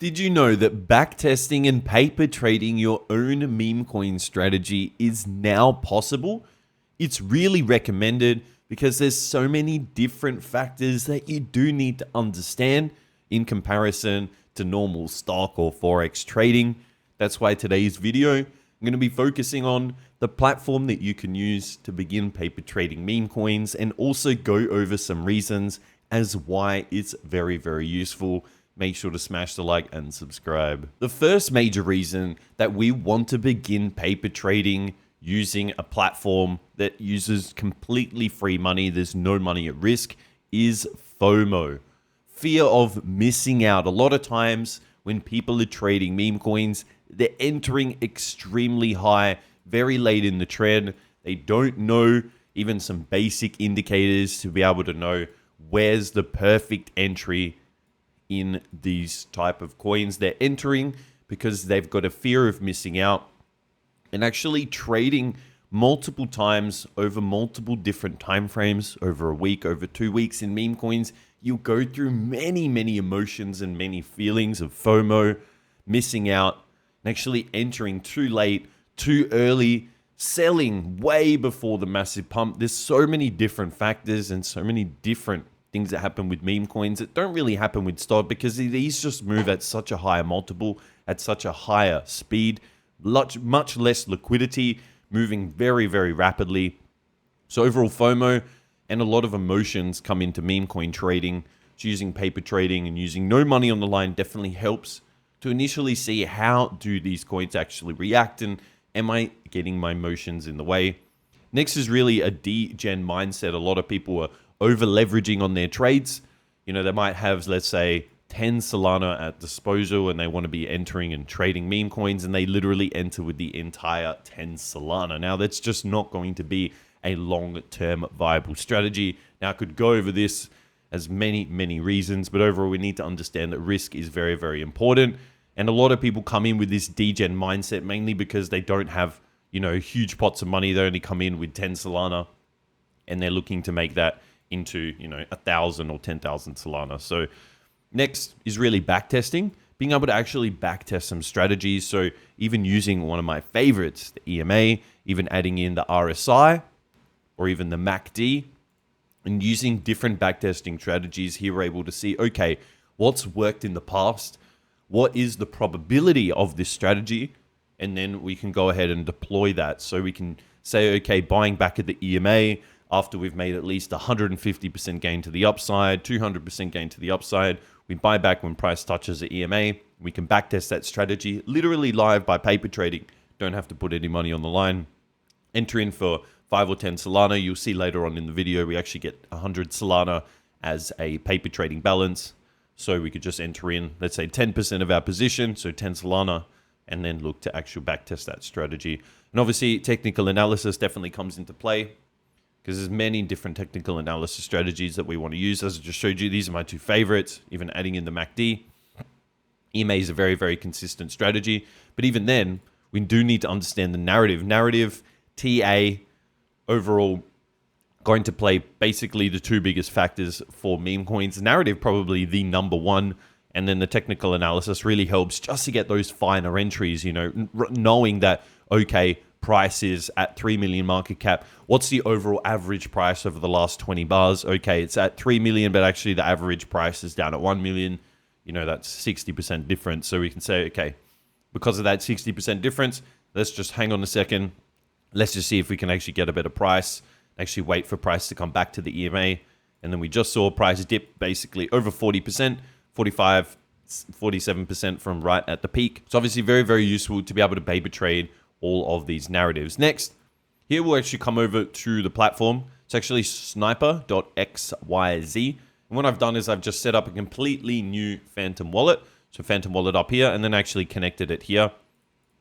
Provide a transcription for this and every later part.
Did you know that backtesting and paper trading your own meme coin strategy is now possible? It's really recommended because there's so many different factors that you do need to understand in comparison to normal stock or forex trading. That's why today's video, I'm going to be focusing on the platform that you can use to begin paper trading meme coins and also go over some reasons as why it's very, very useful. Make sure to smash the like and subscribe. The first major reason that we want to begin paper trading using a platform that uses completely free money, there's no money at risk, is FOMO. Fear of missing out. A lot of times when people are trading meme coins, they're entering extremely high, very late in the trend. They don't know even some basic indicators to be able to know where's the perfect entry in these type of coins they're entering, because they've got a fear of missing out. And actually trading multiple times over multiple different time frames, over a week, over 2 weeks in meme coins, you'll go through many emotions and many feelings of FOMO, missing out, and actually entering too late, too early, selling way before the massive pump. There's so many different factors and so many different things that happen with meme coins that don't really happen with stock, because these just move at such a higher multiple, at such a higher speed, much less liquidity, moving very, very rapidly. So overall FOMO and a lot of emotions come into meme coin trading. Choosing paper trading and using no money on the line definitely helps to initially see how do these coins actually react, and am I getting my emotions in the way. Next is really a degen mindset. A lot of people are over leveraging on their trades. You know, they might have, let's say, 10 Solana at disposal and they want to be entering and trading meme coins, and they literally enter with the entire 10 Solana. Now, that's just not going to be a long-term viable strategy. Now, I could go over this as many reasons, but overall, we need to understand that risk is very, very important. And a lot of people come in with this degen mindset mainly because they don't have, huge pots of money. They only come in with 10 Solana and they're looking to make that into 1,000 or 10,000 Solana. So next is really backtesting, being able to actually backtest some strategies. So even using one of my favorites, the EMA, even adding in the RSI or even the MACD, and using different backtesting strategies here, we're able to see, okay, what's worked in the past, what is the probability of this strategy, and then we can go ahead and deploy that. So we can say, okay, buying back at the EMA, after we've made at least 150% gain to the upside, 200% gain to the upside, we buy back when price touches the EMA. We can backtest that strategy literally live by paper trading. Don't have to put any money on the line. Enter in for 5 or 10 Solana. You'll see later on in the video, we actually get 100 Solana as a paper trading balance. So we could just enter in, let's say 10% of our position, so 10 Solana, and then look to actually backtest that strategy. And obviously, technical analysis definitely comes into play, because there's many different technical analysis strategies that we want to use. As I just showed you, these are my two favorites, even adding in the MACD. EMA is a very, very consistent strategy. But even then, we do need to understand the narrative. Narrative, TA, overall, going to play basically the two biggest factors for meme coins. Narrative, probably the number one. And then the technical analysis really helps just to get those finer entries, knowing that, okay, price is at 3 million market cap. What's the overall average price over the last 20 bars? Okay, it's at 3 million, but actually the average price is down at 1 million. That's 60% difference. So we can say, okay, because of that 60% difference, let's just hang on a second. Let's just see if we can actually get a better price, actually wait for price to come back to the EMA. And then we just saw price dip basically over 40%, 45, 47% from right at the peak. So obviously very, very useful to be able to paper trade all of these narratives. Next, here we'll actually come over to the platform. It's actually sniper.xyz. And what I've done is I've just set up a completely new Phantom wallet. So Phantom wallet up here, and then actually connected it here.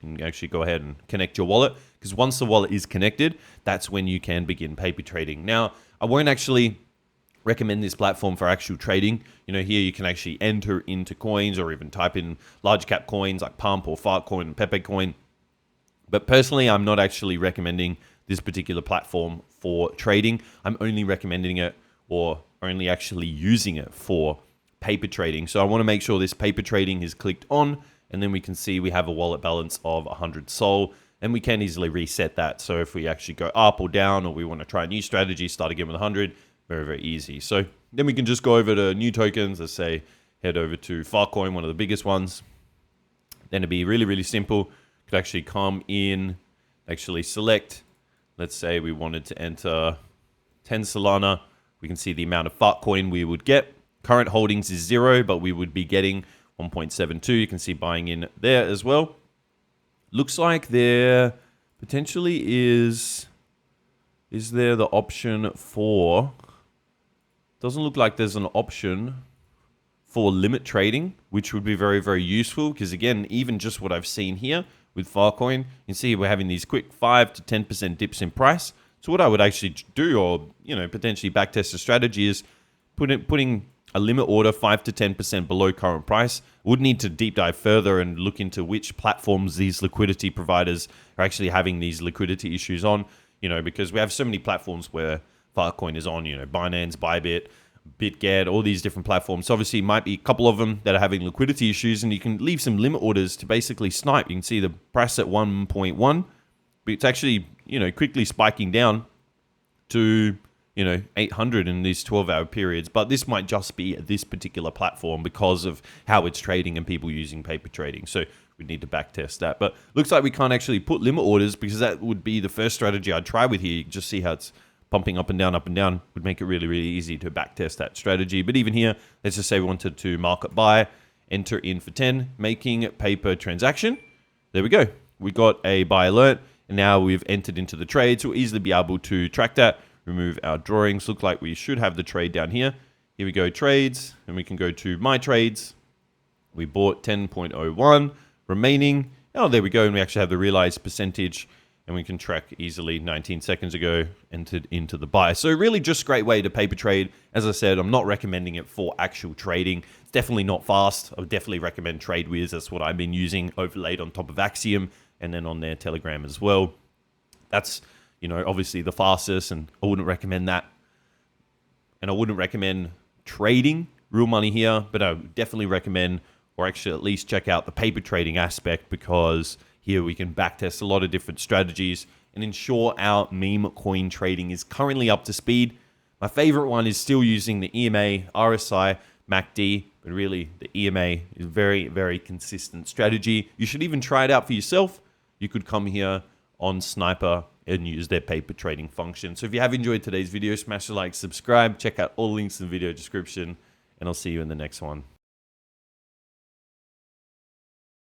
You can actually go ahead and connect your wallet, because once the wallet is connected, that's when you can begin paper trading. Now, I won't actually recommend this platform for actual trading. Here you can actually enter into coins or even type in large cap coins like Pump or Fartcoin and Pepecoin. But personally, I'm not actually recommending this particular platform for trading. I'm only recommending it, or only actually using it for paper trading. So I want to make sure this paper trading is clicked on, and then we can see we have a wallet balance of 100 Sol, and we can easily reset that. So if we actually go up or down, or we want to try a new strategy, start again with 100, very, very easy. So then we can just go over to new tokens. Let's say head over to Filecoin, one of the biggest ones. Then it'd be really, really simple. Could actually come in, actually select, let's say we wanted to enter 10 Solana. We can see the amount of Filecoin we would get. Current holdings is 0, but we would be getting 1.72. You can see buying in there as well. Looks like there potentially is there the option for, doesn't look like there's an option for limit trading, which would be very, very useful, because again, even just what I've seen here with Filecoin, you can see we're having these quick 5 to 10% dips in price. So what I would actually do, or potentially backtest a strategy, is putting a limit order 5 to 10% below current price. Would need to deep dive further and look into which platforms these liquidity providers are actually having these liquidity issues on, because we have so many platforms where Filecoin is on, Binance, Bybit, BitGet, all these different platforms. So obviously, might be a couple of them that are having liquidity issues, and you can leave some limit orders to basically snipe. You can see the price at 1.1, but it's actually, quickly spiking down to, 800 in these 12-hour periods. But this might just be this particular platform because of how it's trading and people using paper trading. So we need to backtest that. But looks like we can't actually put limit orders, because that would be the first strategy I'd try with here. You can just see how it's pumping up and down, would make it really, really easy to backtest that strategy. But even here, let's just say we wanted to market buy, enter in for 10, making paper transaction. There we go. We got a buy alert, and now we've entered into the trade. So we'll easily be able to track that, remove our drawings. Look like we should have the trade down here. Here we go, trades, and we can go to my trades. We bought 10.01 remaining. Oh, there we go. And we actually have the realized percentage, and we can track easily 19 seconds ago, entered into the buy. So really just a great way to paper trade. As I said, I'm not recommending it for actual trading. It's definitely not fast. I would definitely recommend TradeWiz. That's what I've been using, overlaid on top of Axiom, and then on their Telegram as well. That's, obviously the fastest, and I wouldn't recommend that. And I wouldn't recommend trading real money here, but I would definitely recommend, or actually at least check out the paper trading aspect, because here we can backtest a lot of different strategies and ensure our meme coin trading is currently up to speed. My favorite one is still using the EMA, RSI, MACD, but really the EMA is very, very consistent strategy. You should even try it out for yourself. You could come here on Sniper and use their paper trading function. So if you have enjoyed today's video, smash the like, subscribe, check out all links in the video description, and I'll see you in the next one.